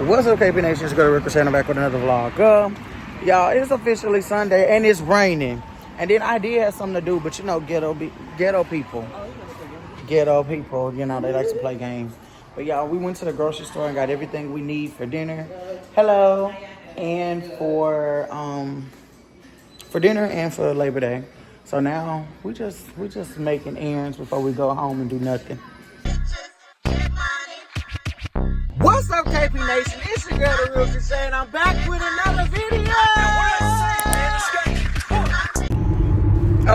What's up, KPNation? It's TheRealKreShai. I'm back with another vlog. Y'all, it's officially Sunday and it's raining. And then I did have something to do, but you know, ghetto people. Ghetto people, you know, they like to play games. But y'all, we went to the grocery store and got everything we need for dinner. Hello. And for dinner and for Labor Day. So now we just making errands before we go home and do nothing. What's up, KPNation? It's your girl, TheRealKreShai, and I'm back with another video.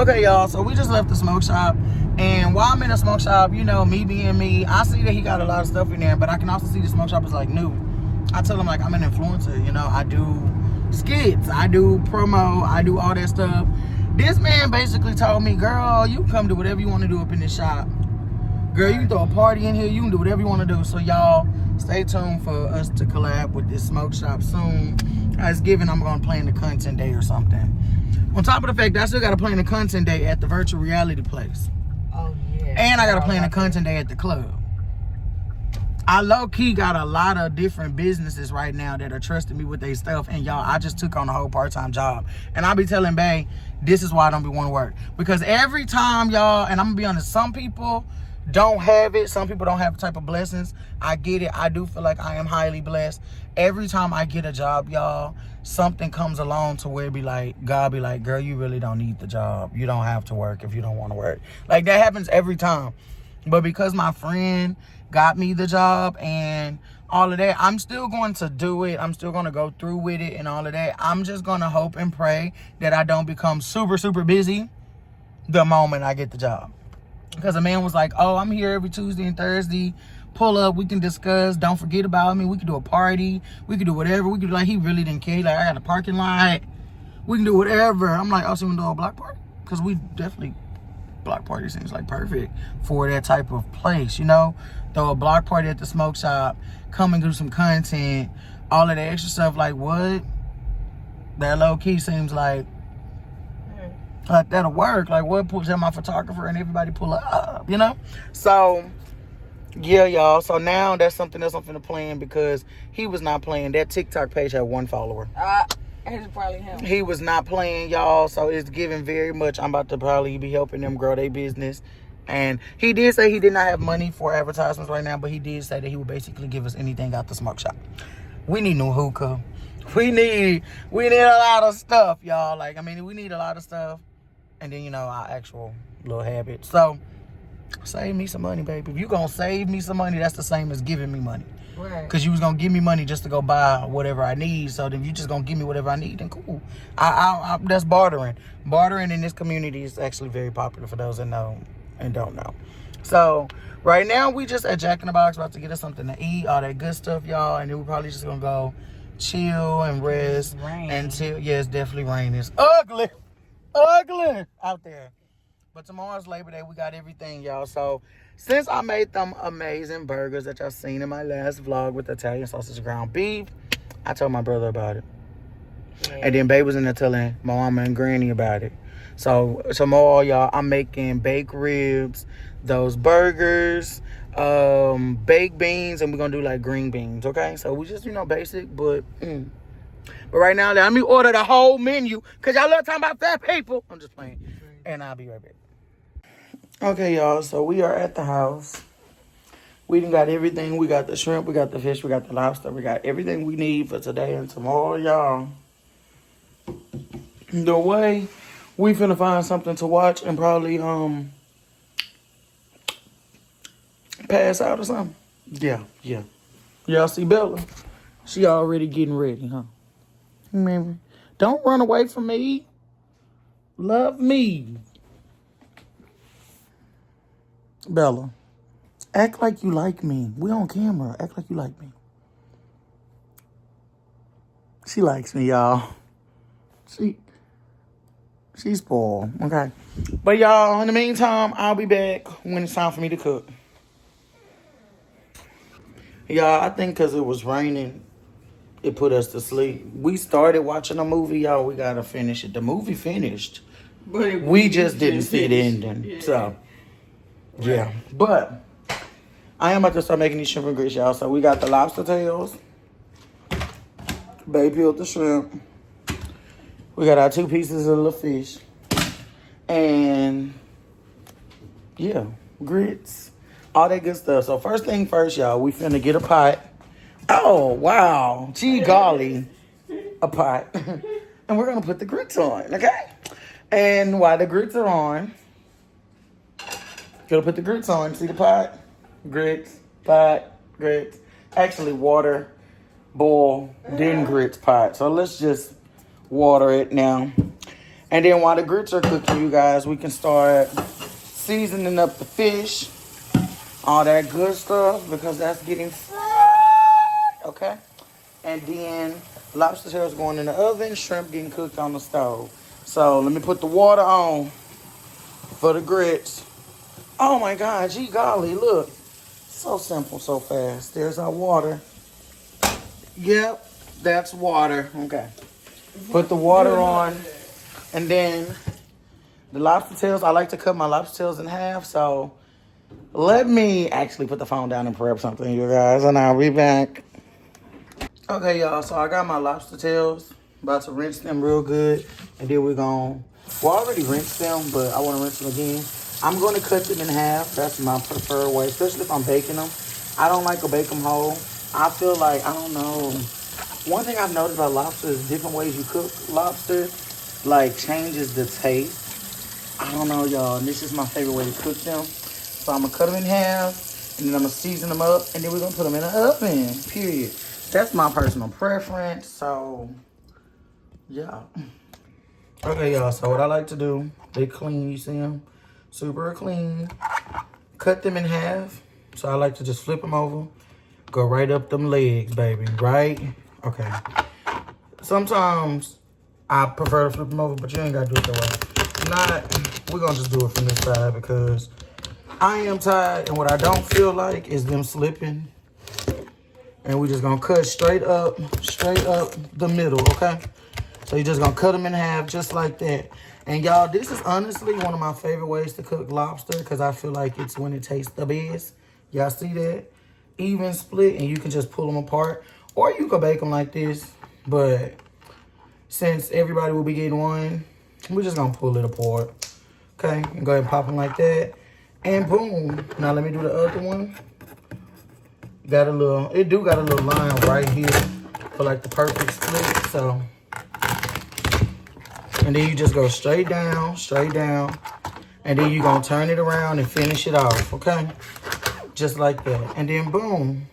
Okay, y'all, so we just left the smoke shop, and while I'm in the smoke shop, you know, me being me, I see that he got a lot of stuff in there, but I can also see the smoke shop is like new. I tell him like I'm an influencer, you know, I do skits, I do promo, I do all that stuff. This man basically told me, girl, you can come do whatever you want to do up in this shop. Girl, you can throw a party in here, you can do whatever you want to do. So y'all, stay tuned for us to collab with this smoke shop soon. It's given I'm going to plan the content day or something. On top of the fact that I still got to plan the content day at the virtual reality place. Oh, yeah. And I got to plan the content day at the club. I low-key got a lot of different businesses right now that are trusting me with their stuff. And y'all, I just took on a whole part-time job. And I be telling Bae, this is why I don't be want to work. Because every time, y'all, and I'm going to be honest, some people don't have it. Some people don't have the type of blessings. I get it. I do feel like I am highly blessed. Every time I get a job, y'all, something comes along to where it be like, God be like, girl, you really don't need the job. You don't have to work if you don't want to work. Like, that happens every time. But because my friend got me the job and all of that, I'm still going to do it. I'm still going to go through with it and all of that. I'm just going to hope and pray that I don't become super, super busy the moment I get the job. Because a man was like, oh, I'm here every Tuesday and Thursday. Pull up. We can discuss. Don't forget about me. We can do a party. We can do whatever. We could, like, he really didn't care. Like, I got a parking lot. We can do whatever. I'm like, oh, so we can do a block party? Because we definitely, block party seems like perfect for that type of place, you know? Throw a block party at the smoke shop. Come and do some content. All of the extra stuff. Like, what? That low-key seems like that'll work. Like, what, put my photographer and everybody pull up, you know? So, yeah, y'all. So now that's something else I'm finna plan because he was not playing. That TikTok page had 1 follower. It's probably him. He was not playing, y'all. So it's giving very much. I'm about to probably be helping them grow their business. And he did say he did not have money for advertisements right now, but he did say that he would basically give us anything out the smoke shop. We need new hookah. We need a lot of stuff, y'all. Like, I mean, we need a lot of stuff. And then, you know, our actual little habits. So, save me some money, baby. If you gonna save me some money, that's the same as giving me money. Right. Because you was gonna give me money just to go buy whatever I need. So, if you just gonna give me whatever I need, then cool. That's bartering. Bartering in this community is actually very popular for those that know and don't know. So, right now, we just at Jack in the Box about to get us something to eat. All that good stuff, y'all. And then we're probably just gonna go chill and rest. Until, yeah, it's definitely raining. It's ugly out there. But tomorrow's Labor Day. We got everything, y'all. So since I made them amazing burgers that y'all seen in my last vlog with Italian sausage ground beef, I told my brother about it. Yeah. And then Babe was in there telling my mama and granny about it. So tomorrow, y'all, I'm making baked ribs, those burgers, baked beans, and we're gonna do like green beans, okay? So we just, you know, basic, but But right now, let me order the whole menu. Because y'all love talking about fat people. I'm just playing. And I'll be right back. Okay, y'all. So we are at the house. We done got everything. We got the shrimp. We got the fish. We got the lobster. We got everything we need for today and tomorrow, y'all. The way we finna find something to watch and probably pass out or something. Yeah. Y'all see Bella? She already getting ready, huh? Remember, don't run away from me. Love me. Bella, act like you like me. We on camera. Act like you like me. She likes me, y'all. She's spoiled, okay? But y'all, in the meantime, I'll be back when it's time for me to cook. Y'all, I think because it was raining, it put us to sleep. We started watching a movie, y'all. We gotta finish it. The movie finished, but we just didn't see the ending. Yeah. So, yeah. But I am about to start making these shrimp and grits, y'all. So we got the lobster tails. Babe peeled the shrimp. We got our 2 pieces of little fish. And yeah, grits. All that good stuff. So first thing first, y'all, we finna get a pot. Oh, wow. Gee golly. A pot. And we're gonna put the grits on, okay? And while the grits are on, gonna put the grits on. See the pot? Grits, pot, grits. Actually, water, boil, then grits pot. So let's just water it now. And then while the grits are cooking, you guys, we can start seasoning up the fish. All that good stuff, because that's getting fried, okay? And then lobster tails going in the oven, shrimp getting cooked on the stove. So let me put the water on for the grits. Oh my God, gee golly, look. So simple, so fast. There's our water. Yep, that's water. Okay. Put the water on. And then the lobster tails, I like to cut my lobster tails in half. So let me actually put the phone down and prep something, you guys. And I'll be back. Okay, y'all. So I got my lobster tails. About to rinse them real good. And then we're going to, well, I already rinsed them, but I want to rinse them again. I'm going to cut them in half. That's my preferred way, especially if I'm baking them. I don't like to bake them whole. I feel like, I don't know. One thing I've noticed about lobster is different ways you cook lobster, like, changes the taste. I don't know, y'all. And this is my favorite way to cook them. So I'm going to cut them in half, and then I'm going to season them up, and then we're going to put them in the oven, period. That's my personal preference, so, yeah. Okay, y'all, so what I like to do, they clean, you see them? Super clean. Cut them in half. So I like to just flip them over. Go right up them legs, baby. Right? Okay. Sometimes I prefer to flip them over, but you ain't got to do it that way. Not, we're going to just do it from this side because I am tired. And what I don't feel like is them slipping. And we're just going to cut straight up the middle, okay? So you're just going to cut them in half just like that. And y'all, this is honestly one of my favorite ways to cook lobster because I feel like it's when it tastes the best. Y'all see that? Even split, and you can just pull them apart. Or you can bake them like this. But since everybody will be getting one, we're just going to pull it apart. Okay? And go ahead and pop them like that. And boom. Now let me do the other one. Got a little, it do got a little line right here for like the perfect split. So. And then you just go straight down, and then you're going to turn it around and finish it off, okay? Just like that. And then boom.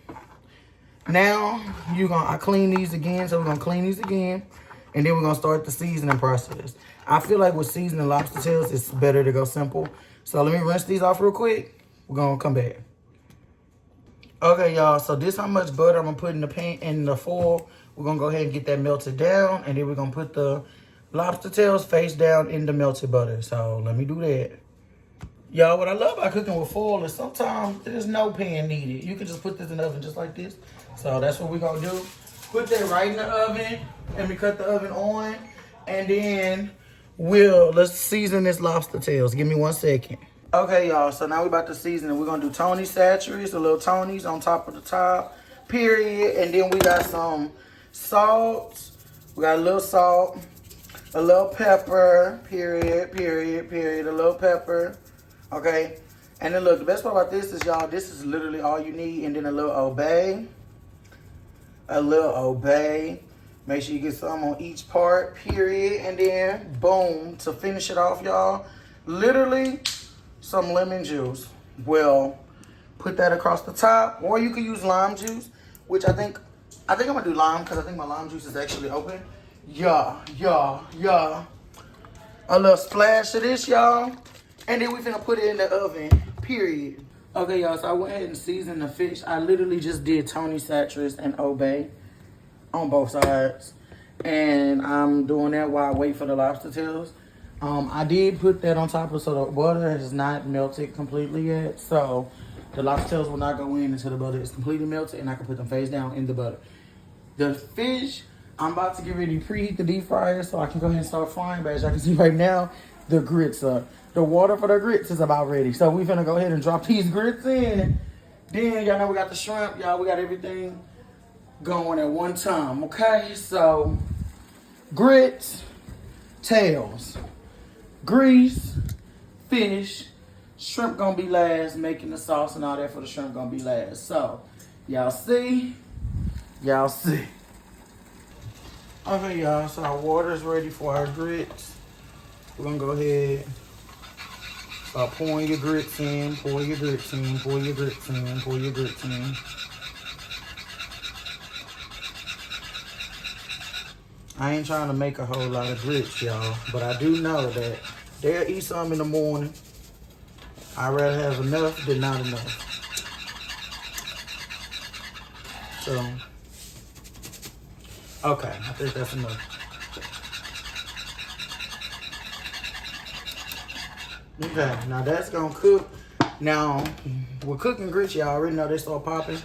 Now, I clean these again, so we're going to clean these again, and then we're going to start the seasoning process. I feel like with seasoning lobster tails, it's better to go simple. So let me rinse these off real quick. We're going to come back. Okay, y'all, so this how much butter I'm going to put in the pan, in the foil. We're going to go ahead and get that melted down, and then we're going to put the lobster tails face down in the melted butter. So let me do that. Y'all, what I love about cooking with foil is sometimes there's no pan needed. You can just put this in the oven just like this. So that's what we're going to do. Put that right in the oven. Let me cut the oven on. And then let's season this lobster tails. Give me 1 second. Okay, y'all. So now we're about to season it. We're going to do Tony Saturates, a little Tony's on top of the top. Period. And then we got some salt. We got a little salt. A little pepper, period, a little pepper, okay? And then look, the best part about this is, y'all, this is literally all you need. And then a little obey. Make sure you get some on each part, period. And then, boom, to finish it off, y'all, literally some lemon juice. Well, put that across the top. Or you can use lime juice, which I think I'm going to do lime because I think my lime juice is actually open. Yeah. A little splash of this, y'all. And then we finna put it in the oven, period. Okay, y'all, so I went ahead and seasoned the fish. I literally just did Tony Saturates and Obey on both sides. And I'm doing that while I wait for the lobster tails. I did put that on top of, so the butter has not melted completely yet. So the lobster tails will not go in until the butter is completely melted and I can put them face down in the butter. The fish, I'm about to get ready to preheat the deep fryer so I can go ahead and start frying. But as y'all can see right now, the water for the grits is about ready. So we're gonna go ahead and drop these grits in. Then y'all know we got the shrimp, y'all. We got everything going at one time, okay? So, grits, tails, grease, finish, shrimp gonna be last, making the sauce and all that for the shrimp gonna be last. So, y'all see? Y'all see. Okay, y'all, so our water is ready for our grits. We're gonna go ahead, start pouring your grits in, pour your grits in, pour your grits in, pour your grits in. I ain't trying to make a whole lot of grits, y'all, but I do know that they'll eat some in the morning. I'd rather have enough than not enough. So, okay, I think that's enough. Okay, now that's gonna cook. Now, with cooking grits, y'all already know they start popping.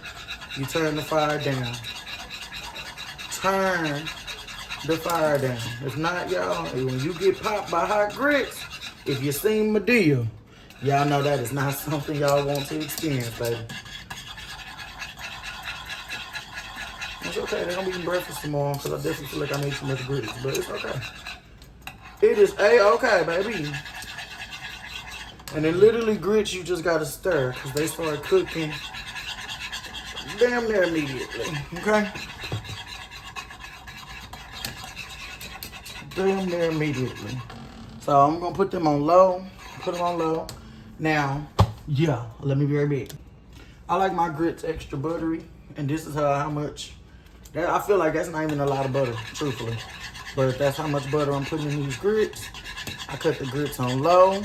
You turn the fire down. Turn the fire down. If not, y'all, when you get popped by hot grits, if you seen Medea, y'all know that is not something y'all want to experience, baby. It's okay, they're gonna be eating breakfast tomorrow because I definitely feel like I made too much grits, but it's okay. It is A-okay, baby. And then literally grits, you just gotta stir because they start cooking damn near immediately, okay? Damn near immediately. So I'm gonna put them on low, Now, yeah, let me be right back. I like my grits extra buttery, and this is how much, I feel like that's not even a lot of butter, truthfully. But that's how much butter I'm putting in these grits. I cut the grits on low.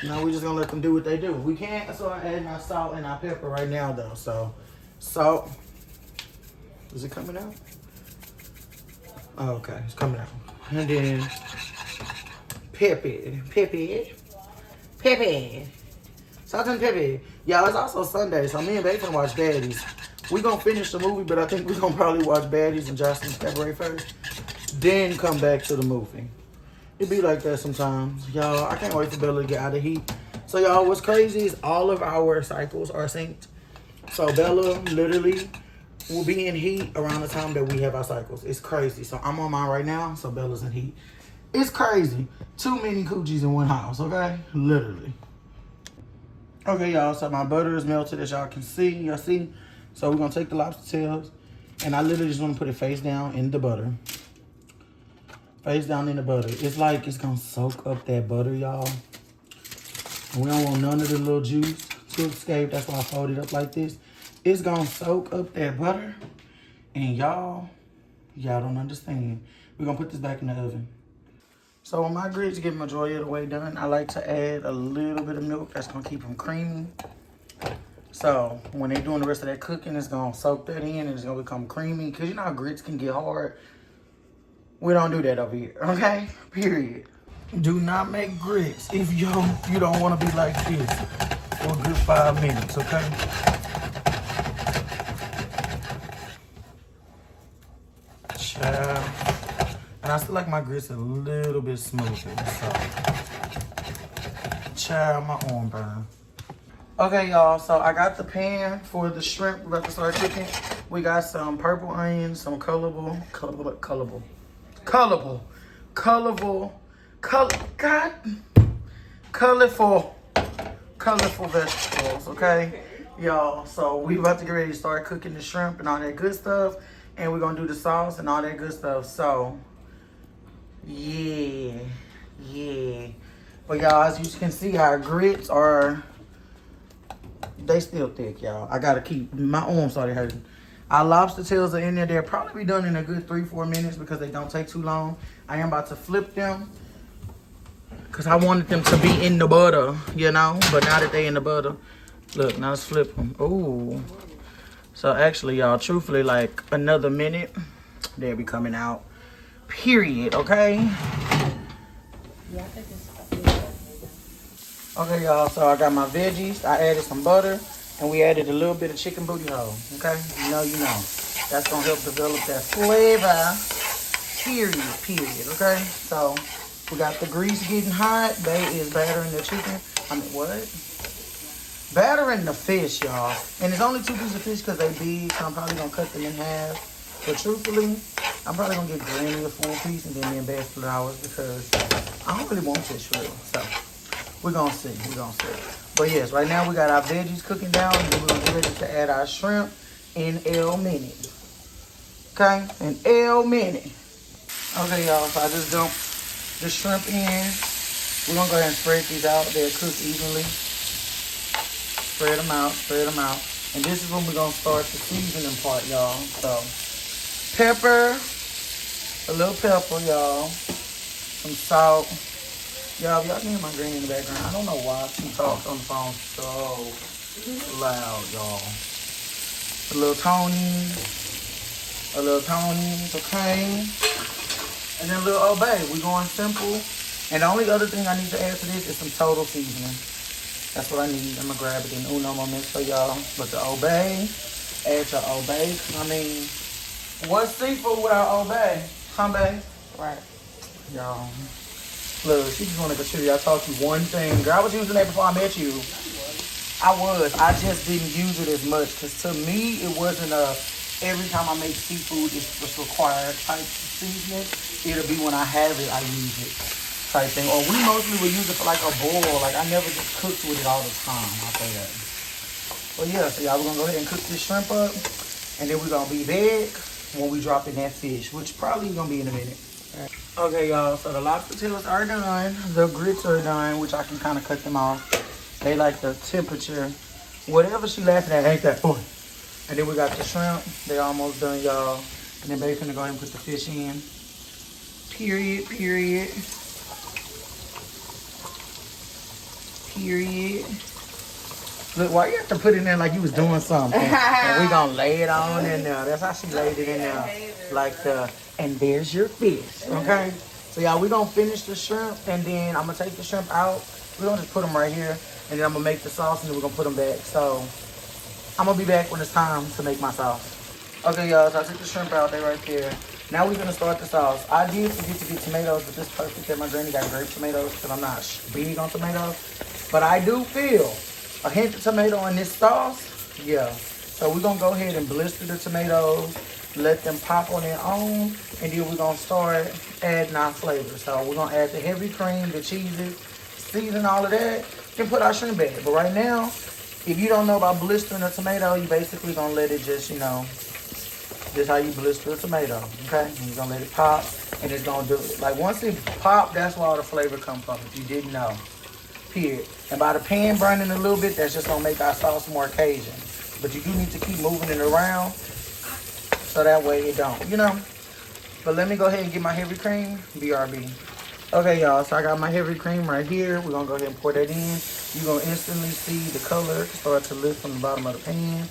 Now we're just gonna let them do what they do. We can't start adding our salt and our pepper right now though. So, salt, is it coming out? Oh, okay, it's coming out. And then, pepper. Salt and pepper. Y'all, it's also Sunday, so me and Bae finna watch Baddies. We gonna finish the movie, but I think we gonna probably watch Baddies and Jocelyn's Cabaret first. Then come back to the movie. It be like that sometimes. Y'all, I can't wait for Bella to get out of heat. So y'all, what's crazy is all of our cycles are synced. So Bella literally will be in heat around the time that we have our cycles. It's crazy. So I'm on mine right now, so Bella's in heat. It's crazy. Too many coochies in one house, okay? Literally. Okay, y'all, so my butter is melted as y'all can see. Y'all see? So we're gonna take the lobster tails, and I literally just wanna put it face down in the butter. Face down in the butter. It's like it's gonna soak up that butter, y'all. And we don't want none of the little juice to escape. That's why I fold it up like this. It's gonna soak up that butter. And y'all don't understand. We're gonna put this back in the oven. So when my grits get majority of the way done, I like to add a little bit of milk. That's gonna keep them creamy. So when they're doing the rest of that cooking, it's gonna soak that in and it's gonna become creamy. Cause you know how grits can get hard. We don't do that over here, okay? Period. Do not make grits if you don't want to be like this for a good 5 minutes, okay? Child. And I still like my grits a little bit smoother, so. Child, my arm burn. Okay, y'all, so I got the pan for the shrimp. We're about to start cooking. We got some purple onions, some colorful vegetables, okay? Y'all, so we about to get ready to start cooking the shrimp and all that good stuff. And we're gonna do the sauce and all that good stuff. So, yeah. But y'all, as you can see, our grits are, they still thick, y'all. I gotta keep, my arm started hurting. Our lobster tails are in there. They'll probably be done in a good 3-4 minutes because they don't take too long. I am about to flip them because I wanted them to be in the butter, you know? But now that they in the butter, look, now let's flip them. Ooh. So actually, y'all, truthfully, like another minute, they'll be coming out. Period, okay? Okay, y'all, so I got my veggies. I added some butter. And we added a little bit of chicken booty hole, okay? You know. That's gonna help develop that flavor, period, okay? So, we got the grease getting hot. Bae is battering the chicken. Bae battering the fish, y'all. And it's only 2 pieces of fish because they big, so I'm probably gonna cut them in half. But truthfully, I'm probably gonna get Granny a full piece and then me and Bass split ours because I don't really want fish real. So we're gonna see. But yes, right now we got our veggies cooking down and then we're gonna get ready to add our shrimp in L minute. Okay, in L minute. Okay, y'all, so I just dumped the shrimp in. We're gonna go ahead and spread these out. They'll cook evenly. Spread them out. And this is when we're gonna start the seasoning part, y'all. So, pepper, a little pepper, y'all. Some salt. Y'all can hear my granny in the background. I don't know why she talks on the phone so loud, y'all. A little Tony, okay? And then a little Old Bay. We're going simple. And the only other thing I need to add to this is some total seasoning. That's what I need. I'm gonna grab it in uno moments for y'all. But the Old Bay, add your Old Bay. I mean, what's seafood without Old Bay? Huh, babe? Right. Y'all. Look, she just wanted to show you. I taught you one thing. Girl, I was using that before I met you. I just didn't use it as much. Because to me, it wasn't every time I make seafood, it's required type seasoning. It'll be when I have it, I use it type thing. Or we mostly would use it for like a boil. Like I never just cooked with it all the time. I'll say that. Well, yeah, so y'all, we're going to go ahead and cook this shrimp up. And then we're going to be back when we drop in that fish, which probably going to be in a minute. Okay, y'all, so the lobster tails are done. The grits are done, which I can kind of cut them off. They like the temperature. Whatever she laughing at ain't that point. And then we got the shrimp. They almost done, y'all. And then baby's gonna go ahead and put the fish in. Period. Look, why you have to put it in there like you was doing something? And we gonna lay it on in there. That's how she laid it in there. Like and there's your fish, okay? So y'all, we gonna finish the shrimp and then I'm gonna take the shrimp out. We're gonna just put them right here and then I'm gonna make the sauce and then we're gonna put them back. So I'm gonna be back when it's time to make my sauce. Okay, y'all, so I took the shrimp out, they right there. Now we're gonna start the sauce. I did forget to get tomatoes, but this perfect that my granny got grape tomatoes because I'm not big on tomatoes. But I do feel a hint of tomato in this sauce. Yeah. So we're gonna go ahead and blister the tomatoes, let them pop on their own, and then we're gonna start adding our flavor. So we're gonna add the heavy cream, the cheeses, season all of that, then put our shrimp in. But right now, if you don't know about blistering a tomato, you basically gonna let it just, this how you blister a tomato, okay? And you're gonna let it pop, and it's gonna do it. Like once it pop, that's where all the flavor come from, if you didn't know, period. And by the pan burning a little bit, that's just gonna make our sauce more Cajun. But you do need to keep moving it around, so that way it don't, But let me go ahead and get my heavy cream, BRB. Okay, y'all, so I got my heavy cream right here. We're gonna go ahead and pour that in. You're gonna instantly see the color start to lift from the bottom of the pan.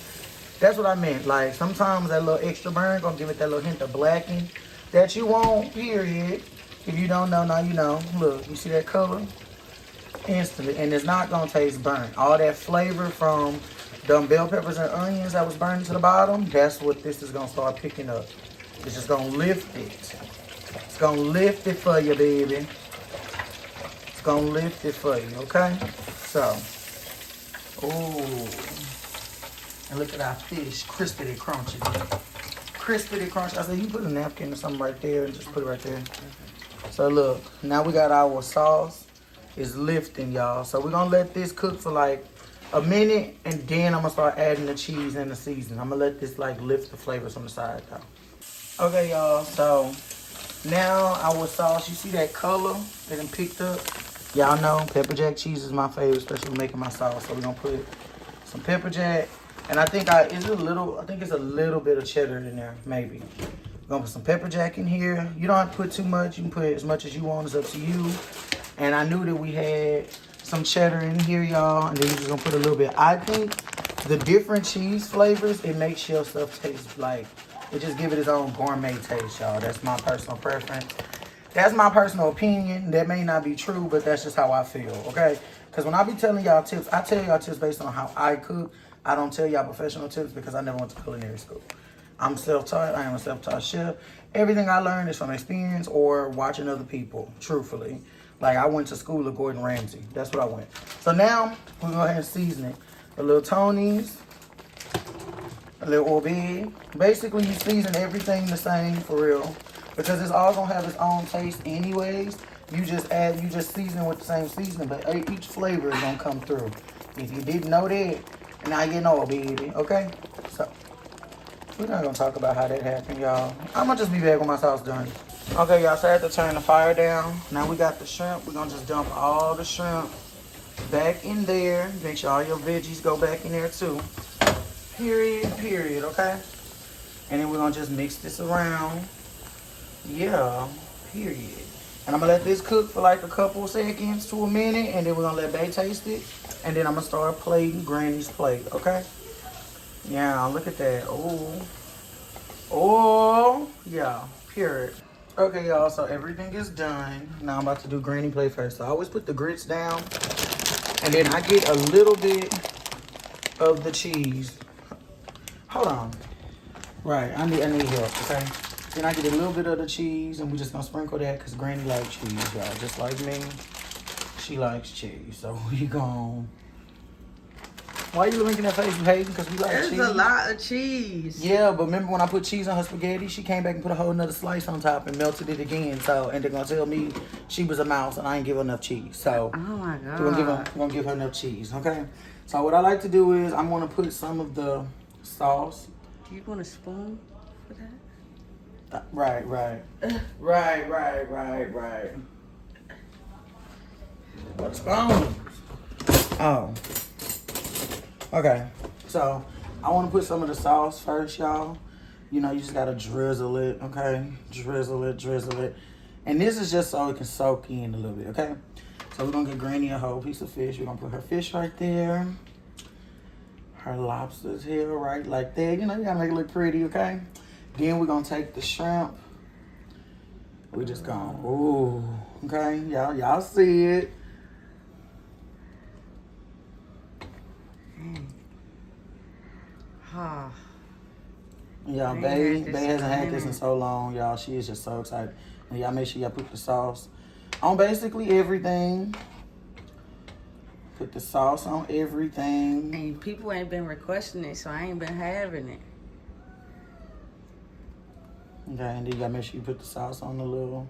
That's what I meant. Like, sometimes that little extra burn gonna give it that little hint of blacking that you want, period. If you don't know, now you know. Look, you see that color? Instantly. And it's not gonna taste burnt. All that flavor from them bell peppers and onions that was burning to the bottom, that's what this is gonna start picking up. It's just gonna lift it. It's gonna lift it for you, baby. It's gonna lift it for you, okay? So, ooh. And look at our fish, crispy and crunchy. Crispy and crunchy. I said, you put a napkin or something right there and just put it right there. So look, now we got our sauce. It's lifting, y'all. So we're gonna let this cook for like a minute and then I'm gonna start adding the cheese and the seasoning. I'm gonna let this like lift the flavors on the side though. Okay, y'all, so now our sauce, you see that color that done picked up? Y'all know pepper jack cheese is my favorite, especially when making my sauce. So we're gonna put some pepper jack. And I think it's a little bit of cheddar in there, maybe. We're gonna put some pepper jack in here. You don't have to put too much. You can put as much as you want. It's up to you. And I knew that we had some cheddar in here, y'all. And then you're just gonna put a little bit. I think the different cheese flavors, it makes your stuff taste like, it just give it its own gourmet taste, y'all. That's my personal preference. That's my personal opinion. That may not be true, but that's just how I feel, okay? Because when I be telling y'all tips, I tell y'all tips based on how I cook. I don't tell y'all professional tips because I never went to culinary school. I'm self-taught. I am a self-taught chef. Everything I learned is from experience or watching other people, truthfully. Like, I went to school with Gordon Ramsay. That's what I went. So now, we're going to go ahead and season it. a little Tony's, a little Orbe. Basically, you season everything the same for real, because it's all gonna have its own taste anyways. You just season with the same seasoning, but each flavor is gonna come through. If you didn't know that, now you know, baby. Okay, so we're not gonna talk about how that happened, y'all. I'm gonna just be back when my sauce done. Okay, y'all, so I have to turn the fire down. Now we got the shrimp. We're gonna just dump all the shrimp back in there. Make sure all your veggies go back in there too. Period, okay? And then we're gonna just mix this around. Yeah, period. And I'm gonna let this cook for like a couple seconds to a minute, and then we're gonna let Bae taste it. And then I'm gonna start plating Granny's plate, okay? Yeah, look at that. Oh, yeah, period. Okay, y'all, so everything is done. Now I'm about to do Granny plate first. So I always put the grits down, and then I get a little bit of the cheese. Hold on. Right, I need help, okay? Then I get a little bit of the cheese, and we're just gonna sprinkle that because Granny likes cheese, y'all. Just like me, she likes cheese. So we gon'... Why are you making that face? You hating because we like cheese? There's a lot of cheese. Yeah, but remember when I put cheese on her spaghetti, she came back and put a whole nother slice on top and melted it again. So, and they're gonna tell me she was a mouse and I ain't give her enough cheese. So, oh my God, we're gonna give her enough cheese, okay? So what I like to do is I'm gonna put some of the sauce. Do you want a spoon for that? Right. What spoon? Oh. Okay, so I want to put some of the sauce first, y'all. You know, you just gotta drizzle it, okay? Drizzle it. And this is just so it can soak in a little bit, okay? So we're gonna get Granny a whole piece of fish. We're gonna put her fish right there. Her lobster's here, right like that. You know, you gotta make it look pretty, okay? Then we're gonna take the shrimp. We just gonna, ooh, okay? Y'all see it. Y'all, Bae hasn't had this in so long, y'all. She is just so excited. And y'all make sure y'all put the sauce on basically everything. Put the sauce on everything. And people ain't been requesting it, so I ain't been having it. Okay, and then y'all make sure you put the sauce on the little.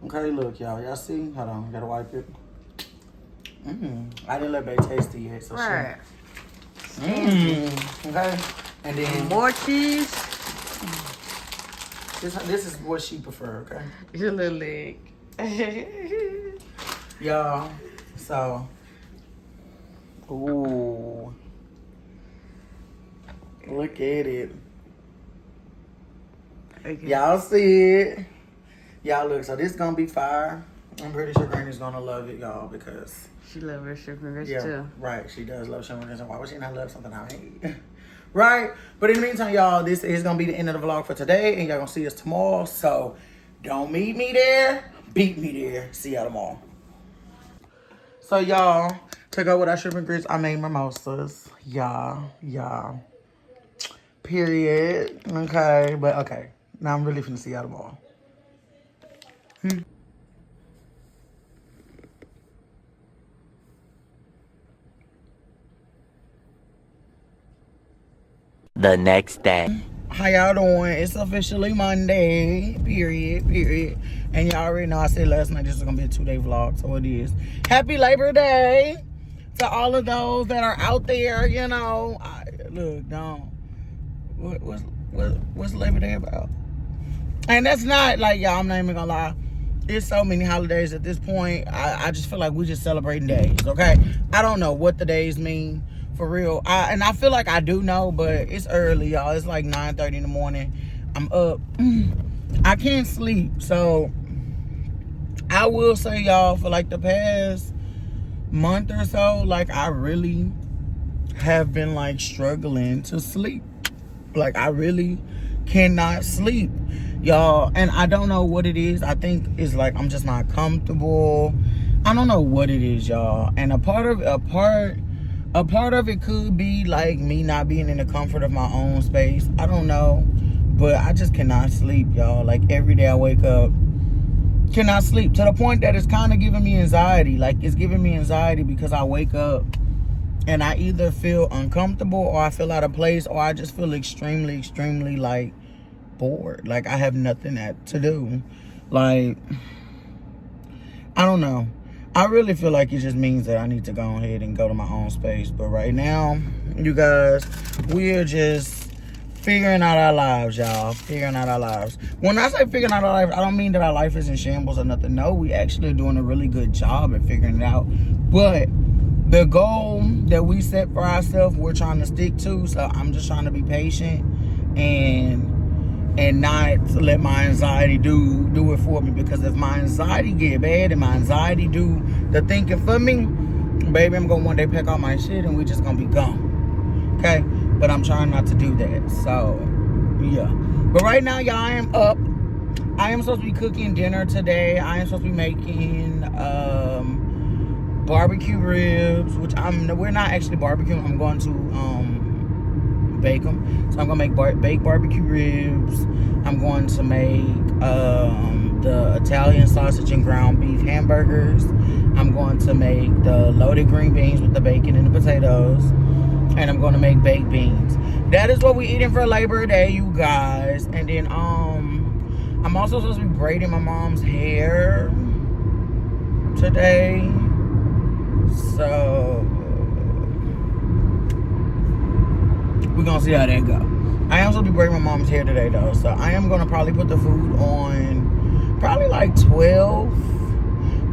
Okay, look, y'all see? Hold on, gotta wipe it. I didn't let Bae taste it yet, so right. Okay, and then more cheese. This is what she prefer, okay? Your little leg. Y'all, so, ooh, look at it. Okay. Y'all see it. Y'all look, so this is gonna be fire. I'm pretty sure Granny's gonna love it, y'all, because she loves her shrimp and grits too. Right, she does love shrimp and grits. Why would she not love something I hate? Right? But in the meantime, y'all, this is gonna be the end of the vlog for today, and y'all gonna see us tomorrow. So don't meet me there, beat me there. See y'all tomorrow. So y'all, to go with our shrimp and grits, I made mimosas. Y'all. Period. Okay, but okay. Now I'm really finna see y'all tomorrow. The next day. How y'all doing? It's officially Monday. Period. And y'all already know I said last night this is gonna be a 2-day vlog, so it is. Happy Labor Day to all of those that are out there. You know, look, don't. What's Labor Day about? And that's not like, y'all, I'm not even gonna lie. There's so many holidays at this point. I just feel like we're just celebrating days, okay? I don't know what the days mean. For real. And I feel like I do know, but it's early, y'all. It's like 9:30 in the morning. I'm up. I can't sleep. So I will say, y'all, for like the past month or so, like I really have been like struggling to sleep. Like I really cannot sleep, y'all. And I don't know what it is. I think it's like I'm just not comfortable. I don't know what it is, y'all. And a part of it could be like me not being in the comfort of my own space. I don't know, but I just cannot sleep, y'all. Like every day I wake up, cannot sleep, to the point that it's kind of giving me anxiety. Like it's giving me anxiety because I wake up and I either feel uncomfortable or I feel out of place or I just feel extremely, extremely like bored. Like I have nothing to do. Like, I don't know. I really feel like it just means that I need to go ahead and go to my own space. But right now, you guys, we're just figuring out our lives, y'all. Figuring out our lives. When I say figuring out our life, I don't mean that our life is in shambles or nothing. No, we actually are doing a really good job at figuring it out. But the goal that we set for ourselves, we're trying to stick to. So I'm just trying to be patient and not let my anxiety do it for me. Because if my anxiety get bad and my anxiety do the thinking for me, baby, I'm gonna one day pack all my shit and we just gonna be gone. Okay? But I'm trying not to do that. So yeah. But right now, y'all, I am up. I am supposed to be cooking dinner today. I am supposed to be making barbecue ribs, which we're not actually barbecuing. I'm going to bake them. So I'm gonna make baked barbecue ribs. I'm going to make the Italian sausage and ground beef hamburgers. I'm going to make the loaded green beans with the bacon and the potatoes, and I'm going to make baked beans. That is what we're eating for Labor Day, you guys. And then I'm also supposed to be braiding my mom's hair today. So we're gonna see how that go. I am supposed to be braiding my mom's hair today though. So I am gonna probably put the food on probably like 12.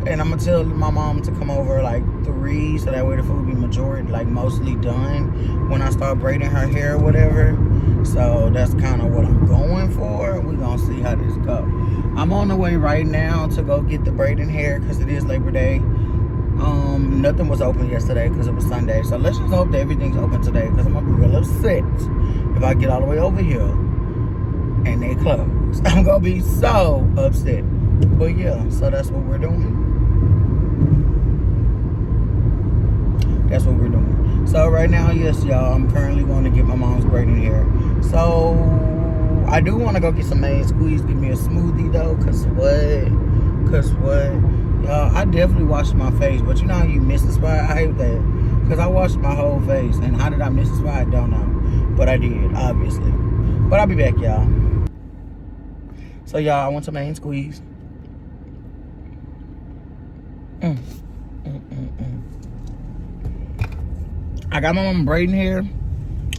And I'm gonna tell my mom to come over like 3, so that way the food be mostly done when I start braiding her hair or whatever. So that's kind of what I'm going for. We're gonna see how this go. I'm on the way right now to go get the braiding hair because it is Labor Day. Nothing was open yesterday because it was Sunday. So let's just hope that everything's open today, because I'm gonna be real upset if I get all the way over here and they close. I'm gonna be so upset. But yeah, so that's what we're doing. That's what we're doing. So right now, yes, y'all, I'm currently going to get my mom's braiding hair. So I do want to go get some main squeeze, give me a smoothie though, cause what? Y'all, I definitely washed my face, but you know how you miss the spot? I hate that, because I washed my whole face, and how did I miss the spot? I don't know, but I did, obviously. But I'll be back, y'all. So y'all, I went to main squeeze. I got my mom braiding hair.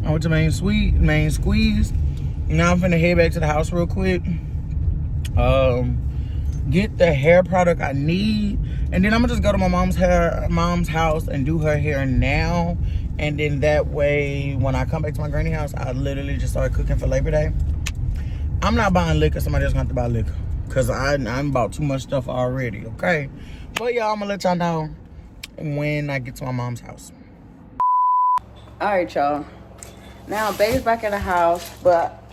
I went to main squeeze. Now I'm finna head back to the house real quick. Get the hair product I need, and then I'm gonna just go to my mom's house and do her hair now. And then that way, when I come back to my granny house, I literally just start cooking for Labor Day. I'm not buying liquor. Somebody else gonna have to buy liquor, because I'm bought too much stuff already, okay? But y'all, I'm gonna let y'all know when I get to my mom's house. All right, y'all. Now, baby's back in the house, but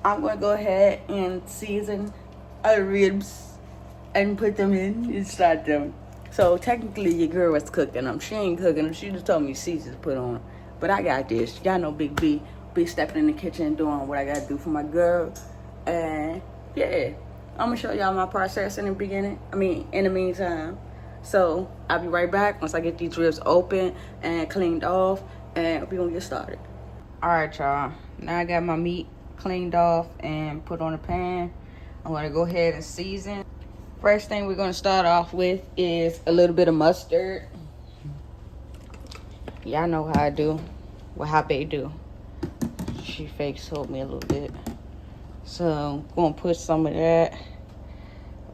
I'm going to go ahead and season our ribs and put them inside them. So, technically, your girl was cooking them. She ain't cooking them. She just told me season to put on. But I got this. Y'all know Big B. Be stepping in the kitchen doing what I got to do for my girl. And, yeah. I'm going to show y'all my process in the beginning. In the meantime. So, I'll be right back once I get these ribs open and cleaned off. And we're going to get started. Alright, y'all. Now I got my meat cleaned off and put on a pan. I'm going to go ahead and season. First thing we're going to start off with is a little bit of mustard. Y'all know how I do. Well, how they do. She fake sold me a little bit. So I'm going to put some of that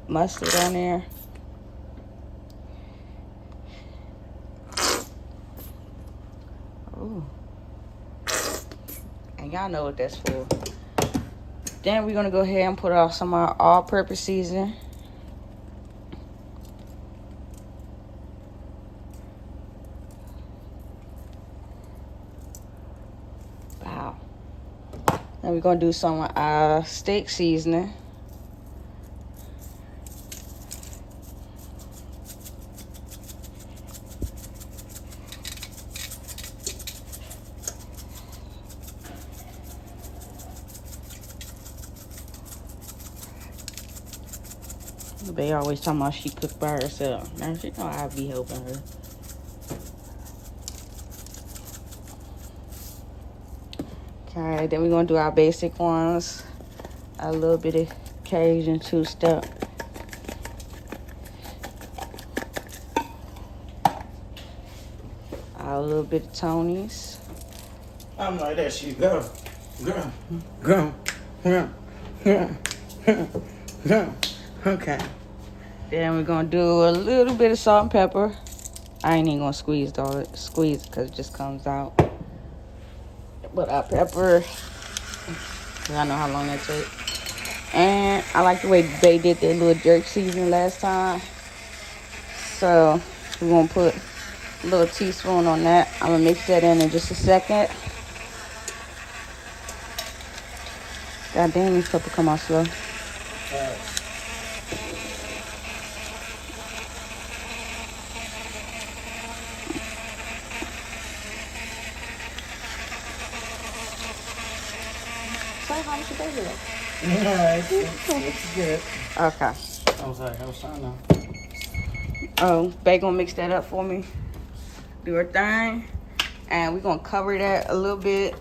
mustard on there. Ooh. And y'all know what that's for. Then we're going to go ahead and put off some of our all-purpose seasoning. Wow. Then we're going to do some of our steak seasoning. They always talking about she cook by herself. Now she know I'll be helping her. Alright, then we're gonna do our basic ones. A little bit of Cajun two-step. A little bit of Tony's. I'm like that shit. Go. Okay. Then we're gonna do a little bit of salt and pepper. I ain't even gonna squeeze because it just comes out. But our pepper, I know how long that takes. And I like the way they did their little jerk seasoning last time. So we're gonna put a little teaspoon on that. I'm gonna mix that in just a second. God damn, these pepper come out slow. So how much you pay for that? It's good. Okay. I was trying to. Oh, Bae gonna mix that up for me. Do her thing. And we're gonna cover that a little bit.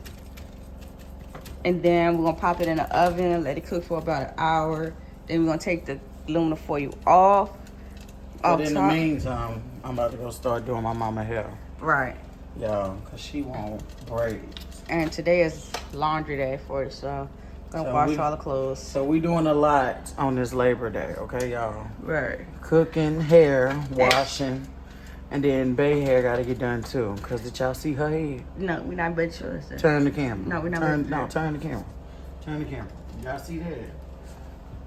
And then we're gonna pop it in the oven, let it cook for about an hour. Then we're gonna take the aluminum foil off. But in the meantime, I'm about to go start doing my mama hair. Right. Y'all, because she won't break. And today is laundry day for it, so I'm gonna wash all the clothes. So we doing a lot on this Labor Day, okay, y'all? Right. Cooking, hair, washing, and then Bae hair got to get done too. Because did y'all see her head? No, we're not but sure. Turn the camera. No, we're not. Turn the camera. Turn the camera. Y'all see that?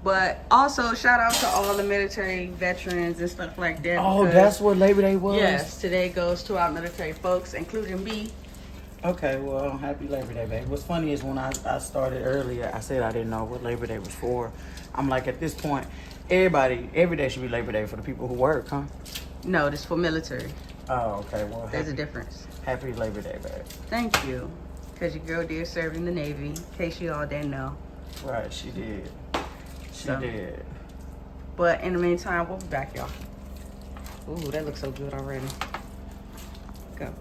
But also, shout out to all the military veterans and stuff like that. Oh, that's what Labor Day was? Yes, today goes to our military folks, including me. Okay, well, happy Labor Day, babe. What's funny is when I started earlier, I said I didn't know what Labor Day was for. I'm like, at this point, every day should be Labor Day for the people who work, huh? No, this is for military. Oh, okay. Well, there's a difference. Happy Labor Day, babe. Thank you. Because your girl did serve in the Navy, in case you all didn't know. Right, she did. She did. But in the meantime, we'll be back, y'all. Ooh, that looks so good already. Go.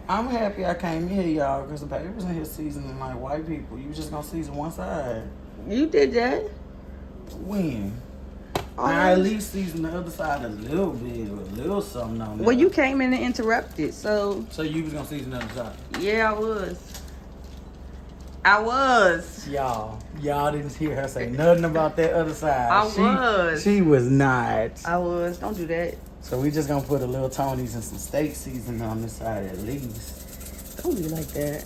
I'm happy I came here, y'all, because the baby was in here seasoning like white people. You was just going to season one side. You did that? When? I at least season the other side a little bit, a little something on there. Well, you came in and interrupted, so... So you was going to season the other side? Yeah, I was. Y'all didn't hear her say nothing about that other side. She was not. I was. Don't do that. So we just gonna put a little Tony's and some steak seasoning on this side at least. Don't be like that.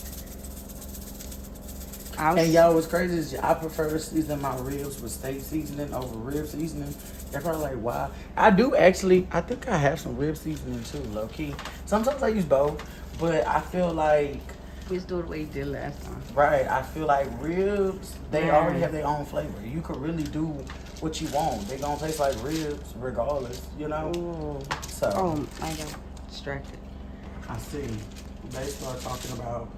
And y'all, what's crazy is I prefer to season my ribs with steak seasoning over rib seasoning. They're probably like, wow. I do actually, I think I have some rib seasoning too, low key. Sometimes I use both, but I feel like... We just do it the way you did last time. Right, I feel like ribs, they already have their own flavor. You could really do what you want. They gonna taste like ribs regardless, you know? Ooh. So. Oh, I got distracted. I see. They start talking about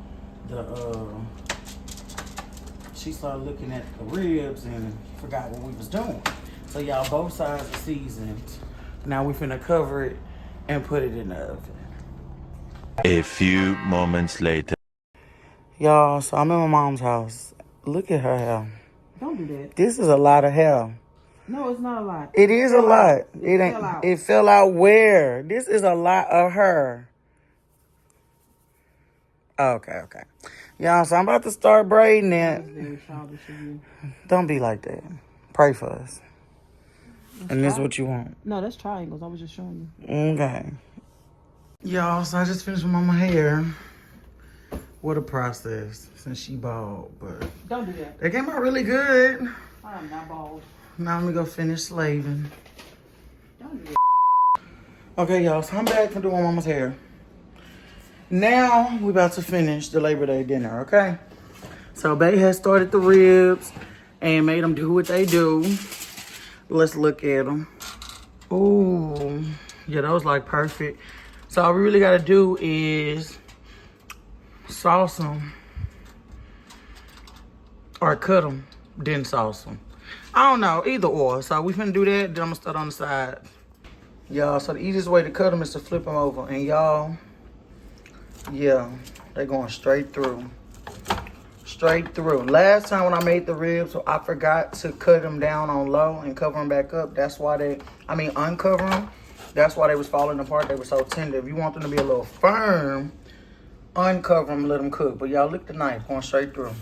she started looking at the ribs and forgot what we was doing. So y'all, both sides are seasoned. Now we finna cover it and put it in the oven. A few moments later. Y'all, so I'm in my mom's house. Look at her hair. Don't do that. This is a lot of hair. No, it's not a lot. It is a lot. It ain't. Fell out. It fell out where? This is a lot of her. Okay. Y'all, so I'm about to start braiding it. Very childish of you. Don't be like that. Pray for us. And this is what you want. No, that's triangles. I was just showing you. Okay. Y'all, so I just finished with mama hair. What a process since she bald, but Don't do that. they came out really good. I am not bald. Now let me go finish slaving. Don't do that. Okay, y'all, so I'm back from doing mama's hair. Now we about to finish the Labor Day dinner, okay? So Bae has started the ribs and made them do what they do. Let's look at them. Ooh, yeah, those like perfect. So all we really gotta do is sauce them or cut them, then sauce them. I don't know, either or. So we finna do that, then I'm gonna start on the side. Y'all, so the easiest way to cut them is to flip them over. And y'all, yeah, they're going straight through. straight through. Last time when I made the ribs, so I forgot to cut them down on low and cover them back up. That's why uncover them. That's why they was falling apart. They were so tender. If you want them to be a little firm, uncover them, let them cook. But y'all, look at the knife going straight through.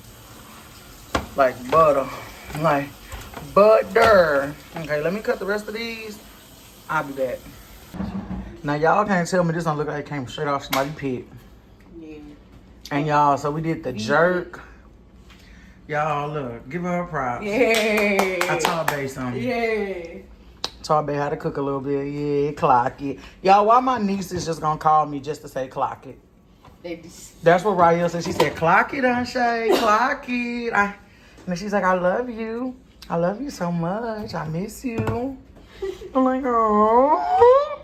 Like butter. Like butter. Okay, let me cut the rest of these. I'll be back. Now, y'all can't tell me this don't look like it came straight off somebody's pit. Yeah. And y'all, so we did the jerk. Y'all, look, give her a props. Yeah. I taught Bae something. Yeah. Taught Bae how to cook a little bit. Yeah, clock it. Y'all, why my niece is just gonna call me just to say clock it? That's what Rael said. She said, clock it, Shay, clock it. And she's like, I love you. I love you so much. I miss you. I'm like, oh.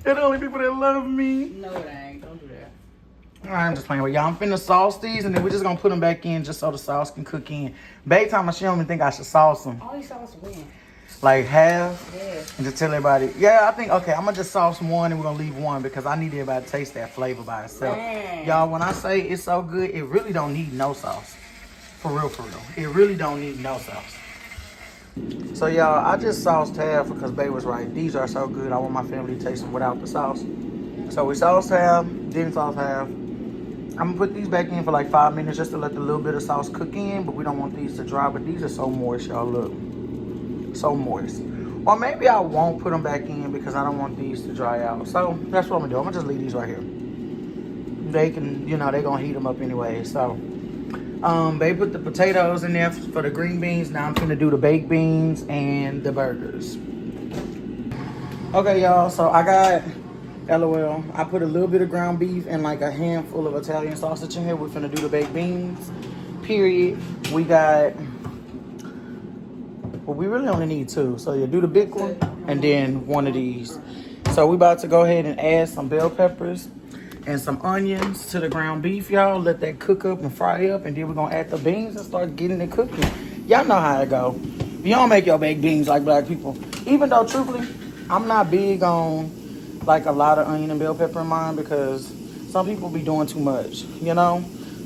They're the only people that love me. No, it ain't. Don't do that. All right, I'm just playing with y'all. I'm finna sauce these, and then we're just gonna put them back in just so the sauce can cook in. Bae told me she don't even think I should sauce them. All these sauce win. Like half? Yeah. And just tell everybody, yeah, I think, okay, I'm gonna just sauce one and we're gonna leave one because I need everybody to taste that flavor by itself. Man. Y'all, when I say it's so good, it really don't need no sauce. For real, for real. It really don't need no sauce. So y'all, I just sauced half because Bae was right. These are so good. I want my family to taste them without the sauce. So we sauced half, didn't sauce half. I'm gonna put these back in for like 5 minutes just to let the little bit of sauce cook in, but we don't want these to dry. But these are so moist, y'all, look. So moist. Or maybe I won't put them back in because I don't want these to dry out. So that's what I'm gonna do. I'm gonna just leave these right here. They can, they're gonna heat them up anyway. So they put the potatoes in there for the green beans. Now I'm gonna do the baked beans and the burgers. Okay, y'all, so I got, LOL, I put a little bit of ground beef and like a handful of Italian sausage in here. We're gonna do the baked beans, period. We got, well, we really only need 2. So you do the big one and then one of these. So we about to go ahead and add some bell peppers and some onions to the ground beef, y'all. Let that cook up and fry up, and then we're gonna add the beans and start getting it cooking. Y'all know how it go. You don't make your baked beans like black people. Even though, truthfully, I'm not big on like a lot of onion and bell pepper in mine because some people be doing too much,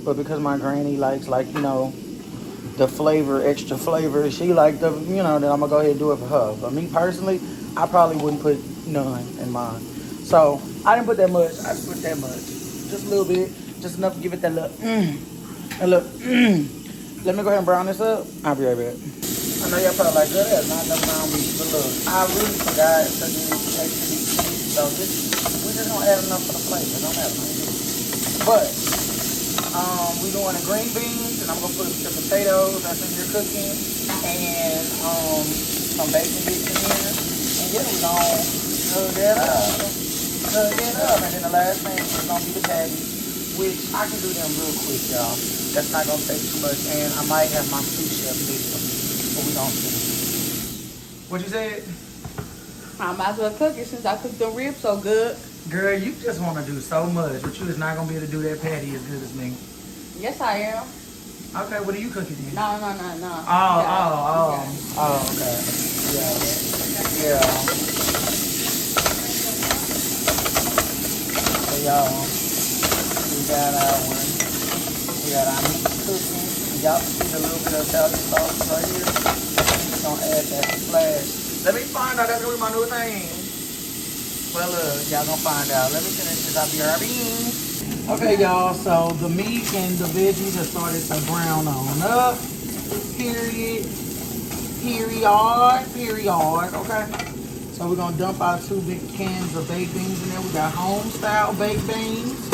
But because my granny likes the flavor, extra flavor, she like that I'm gonna go ahead and do it for her. But me personally, I probably wouldn't put none in mine. So I didn't put that much. I just put that much. Just a little bit. Just enough to give it that little Let me go ahead and brown this up. I'll be right back. I know y'all probably like, girl, that's not enough ground beef. But look, I really forgot to do extra beef. So we're just gonna add enough for the flavor. Don't matter. But we're doing the green beans, and I'm gonna put the potatoes that's in here cooking, and some bacon bits in here. And yeah, we're gonna cook that up. And then the last thing is gonna be the patties, which I can do them real quick, y'all. That's not gonna take too much, and I might have my sous chef do them, but we don't see. What you said? I might as well cook it since I cooked the ribs so good. Girl, you just want to do so much, but you is not gonna be able to do that patty as good as me. Yes, I am. Okay, what are you cooking then? No. Oh, okay. Yeah. So y'all, we got our meat cooking. Y'all can see the little bit of Italian sauce right here. I'm just gonna add that to splash. Let me find out. That's gonna be my new thing. Well, y'all gonna find out. Let me finish this. I'll be right. Okay, y'all. So the meat and the veggies have started to brown on up. Period. Okay. So we're gonna dump our 2 big cans of baked beans in there. We got home style baked beans,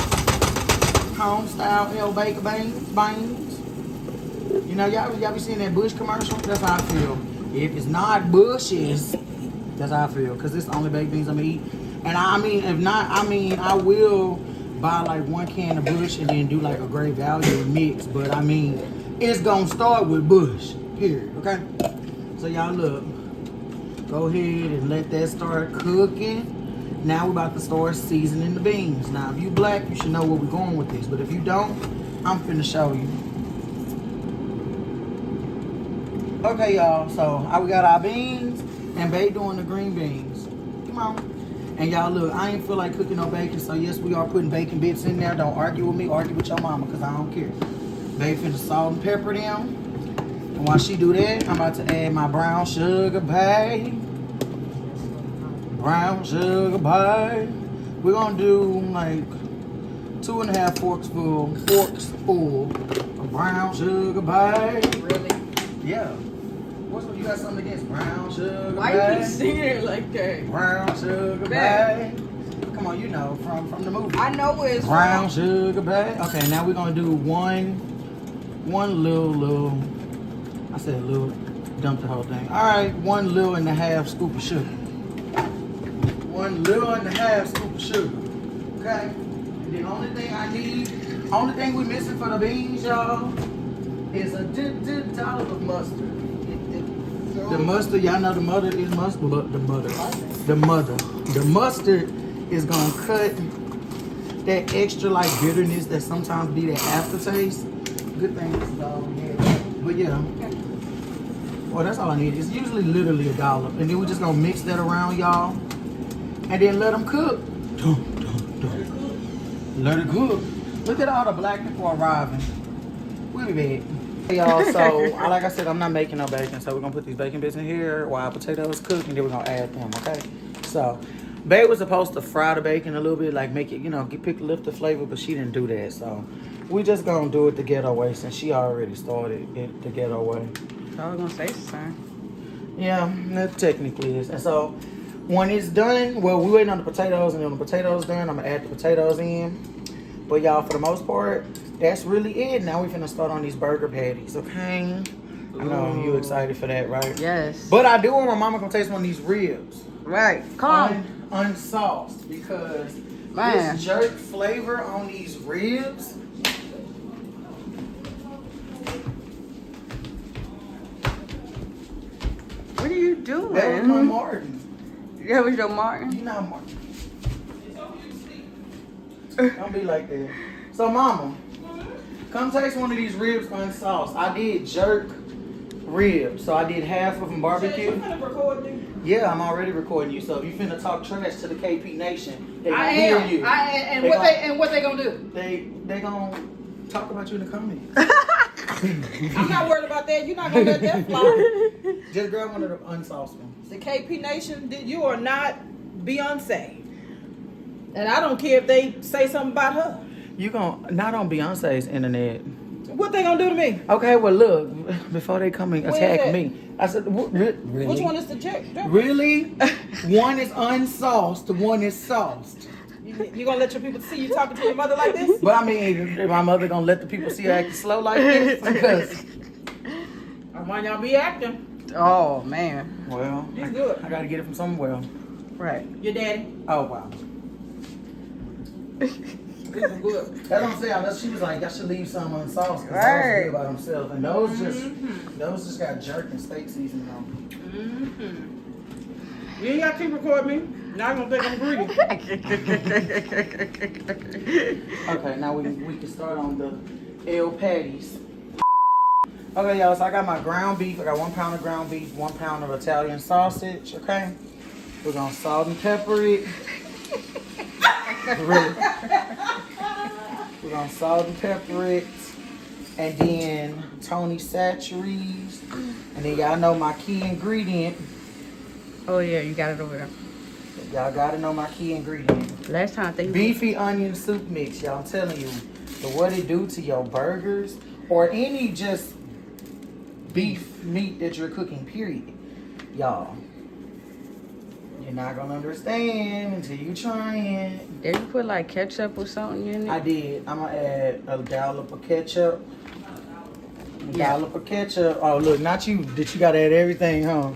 home style baked beans. Y'all be seeing that Bush commercial? That's how I feel. If it's not Bush's, that's how I feel. Cause it's the only baked beans I'm gonna eat. And if not, I will buy like 1 can of Bush and then do like a Great Value mix. But it's gonna start with Bush. Period. Okay. So y'all look. Go ahead and let that start cooking. Now we're about to start seasoning the beans. Now, if you black, you should know where we're going with this. But if you don't, I'm finna show you. Okay, y'all. So we got our beans and Bae doing the green beans. Come on. And y'all look, I ain't feel like cooking no bacon. So yes, we are putting bacon bits in there. Don't argue with me. Argue with your mama because I don't care. Babe finna salt and pepper them. And while she do that, I'm about to add my brown sugar, babe. Brown sugar, babe. We're gonna do like 2.5 forks full of brown sugar, babe. Really? Yeah. What's what you got something against brown sugar? Why babe? you keep singing it like that? Brown sugar, Babe. babe. Come on, you know from the movie. I know where it's Brown from. sugar, babe. Okay, now we're gonna do one little. I said little. Dump the whole thing. All right, 1.5 scoop of sugar. 1.5 scoop of sugar. Okay. And the only thing we missing for the beans, y'all, is a dollop of mustard. The mustard, y'all know the mother is mustard, but the mustard is gonna cut that extra like bitterness that sometimes be that aftertaste. Good thing this is all we have. But yeah. Well, that's all I need. It's usually literally a dollop. And then we're just gonna mix that around, y'all. And then let them cook. Let it cook. Look at all the black people arriving. We'll be back. Hey y'all, so like I said, I'm not making no bacon. So we're gonna put these bacon bits in here while potatoes cook, and then we're gonna add them, okay? So, Babe was supposed to fry the bacon a little bit, like make it, you know, lift the flavor, but she didn't do that. So, we just gonna do it the ghetto way since she already started it the ghetto way. I was gonna say something. Yeah, that technically is. And so, when it's done, well, we're waiting on the potatoes, and then when the potatoes done, I'm gonna add the potatoes in. But y'all, for the most part, that's really it. Now we finna start on these burger patties, okay? I know you excited for that, right? Yes. But I do want my mama gonna taste one of these ribs. Right. Come on. Unsauced, because Man. this jerk flavor on these ribs. What are you doing? That was my Martin. That was your Martin? You know Martin. Don't be like that. So, mama, come taste one of these ribs unsauced. I did jerk ribs, so I did half of them barbecue. Yeah, I'm already recording you. So if you finna talk trash to the KP Nation, they gonna hear you. What they gonna do? They gonna talk about you in the comments. I'm not worried about that. You're not gonna let that fly. Just grab one of the unsauced ones. The KP Nation, you are not Beyonce, and I don't care if they say something about her. You gonna not on Beyonce's internet. What they gonna do to me? Okay, well look, before they come and Where is attack that? me, I said, really? Which one is the check? Really? One is unsauced, one is sauced. You gonna let your people see you talking to your mother like this? But I mean, my mother gonna let the people see her acting slow like this? Because, I want y'all be acting. Oh man. well, He's good. I gotta get it from somewhere. Right. Your daddy. Oh, wow. He's good. That's what I'm saying. Unless she was like, y'all should leave some unsauced because Right. those good by themselves. And those just got jerk and steak seasoning on them. You ain't gotta keep recording me. Now I'm gonna think I'm greedy. Okay, now we can start on the L patties. Okay, y'all, so I got my ground beef. I got 1 pound of ground beef, 1 pound of Italian sausage, okay? We're gonna salt and pepper it. Really? We're gonna salt and pepper it. And then Tony Chachere's. And then y'all know my key ingredient. Oh yeah, you got it over there. Y'all gotta know my key ingredient. Last time I think Beefy onion soup mix, y'all. I'm telling you, the what it do to your burgers or any just beef meat that you're cooking, period. Y'all, you're not gonna understand until you try it. Did you put like ketchup or something in it? I did. I'm gonna add a dollop of ketchup. Dollop of ketchup. Oh look, not you. Did you gotta add everything, huh?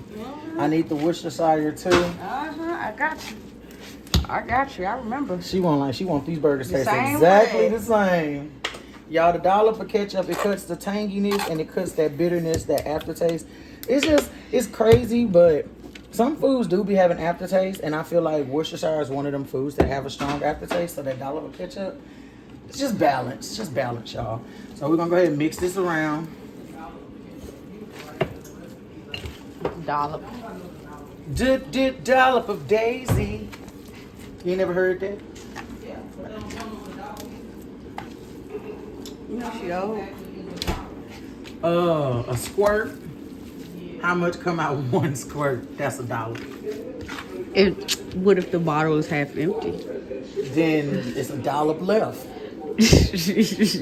I need the Worcestershire too. I got you. I remember. She want these burgers to The taste same exactly way. the same. Y'all, the dollop of ketchup, it cuts the tanginess and it cuts that bitterness, that aftertaste. It's crazy, but some foods do be having aftertaste, and I feel like Worcestershire is one of them foods that have a strong aftertaste. So that dollop of ketchup, it's just balance. It's just balance, y'all. So we're gonna go ahead and mix this around. Dollop. Dollop of Daisy. You ain't never heard that? You know she old. A squirt. How much come out one squirt? That's $1. What if the bottle is half empty? Then it's $1 left.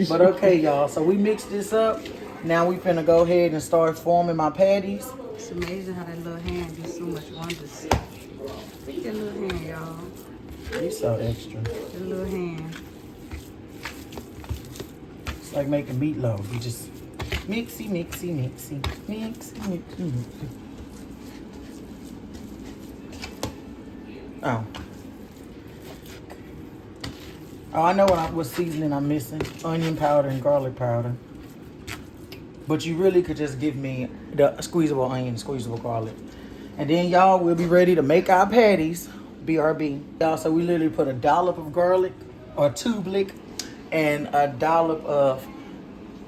But okay, y'all. So we mixed this up. Now we finna go ahead and start forming my patties. It's amazing how that little hand do so much wonders. Look at that little hand, y'all. You so extra. That little hand. It's like making meatloaf. You just mixy, mixy, mixy, mixy, mixy, mixy. Oh. Oh, I know what seasoning I'm missing. Onion powder and garlic powder. But you really could just give me the squeezable onion, squeezable garlic. And then, y'all, we'll be ready to make our patties. BRB. Y'all, so we literally put a dollop of garlic, or tube-lick, and a dollop of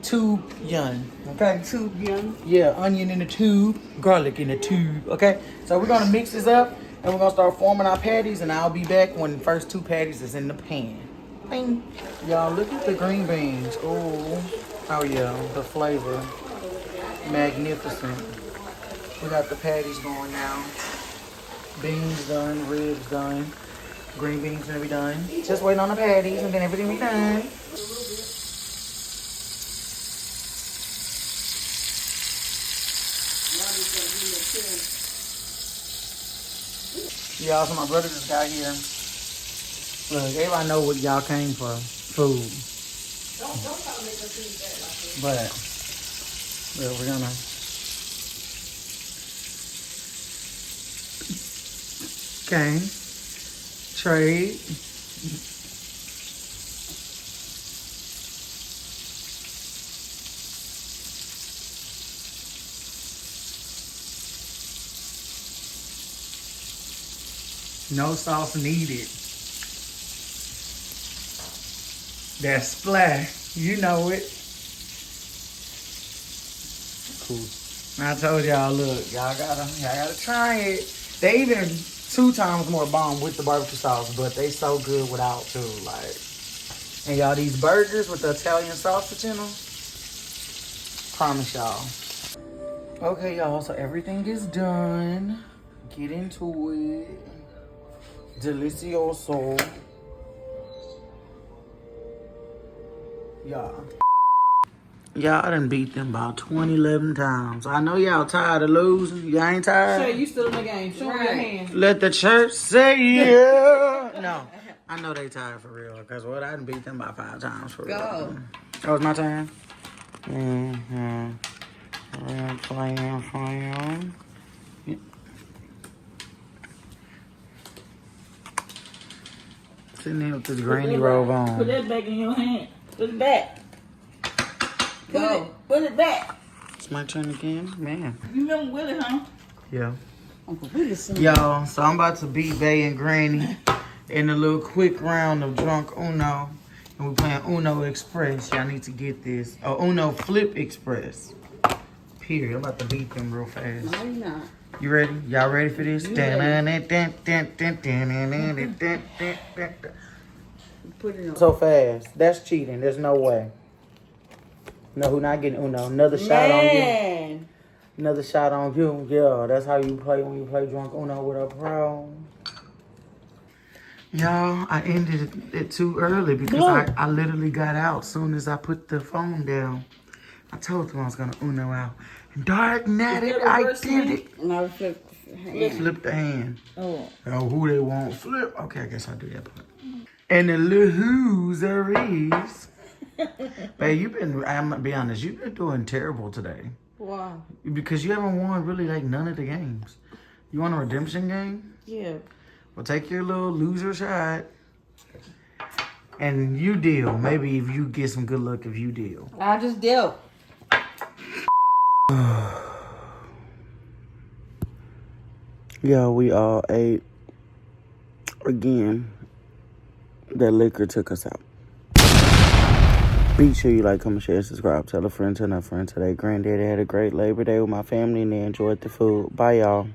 tube yun. Okay? Tube yum. Yeah, onion in the tube, garlic in the tube. Okay? So we're going to mix this up, and we're going to start forming our patties, and I'll be back when the first 2 patties is in the pan. Bing. Y'all, look at the green beans. Oh yeah, the flavor. Magnificent. We got the patties going now. Beans done, ribs done. Green beans gonna be done. Just waiting on the patties and then everything be done. Y'all, so my brother just got here. Look, everybody know what y'all came for. Food. Don't try to make us eat that like that. But we're gonna trade. No sauce needed. That splash, you know it. Cool. I told y'all, look, y'all gotta try it. They even 2 times more bomb with the barbecue sauce, but they so good without too. Like, and y'all, these burgers with the Italian sausage in them, promise y'all. Okay, y'all, so everything is done. Get into it. Delicioso. Y'all. Y'all done beat them about 11 times. I know y'all tired of losing. Y'all ain't tired? Shay, you still in the game. Show me your hand. Let the church say yeah. No, I know they tired for real. Because what, I done beat them about 5 times for real. Go. Oh, it's my turn? Mm-hmm. We're playing for you. Sitting there with this granny robe on. Put that back in your hand. Put it back. Put it back. It's my turn again? Man. You remember Willie, huh? Yeah. Uncle Willie sing. Y'all, so I'm about to beat Bay and Granny in a little quick round of Drunk Uno. And we're playing Uno Express. Y'all need to get this. Oh, Uno Flip Express. Period. I'm about to beat them real fast. No, you're not. You ready? Y'all ready for this? Put it on. So fast. That's cheating. There's no way. No, who not getting Uno? Another shot on you. Another shot on you. Yeah, that's how you play when you play Drunk Uno with a pro. Y'all, I ended it too early because I literally got out as soon as I put the phone down. I told them I was gonna Uno out. Dark night, I did it. No, flip the hand. Flip the hand. Oh. Oh, who they want flip? Okay, I guess I'll do that part. And the loseries. Babe, I'm gonna be honest, you've been doing terrible today. Wow. Because you haven't won really like none of the games. You want a redemption game? Yeah. Well, take your little loser shot. And you deal. Maybe if you get some good luck if you deal. I just dealt. Yeah, we all ate. Again, that liquor took us out. Be sure you like, comment, share, subscribe. Tell a friend, tell a friend today. Granddaddy had a great Labor Day with my family and they enjoyed the food. Bye, y'all.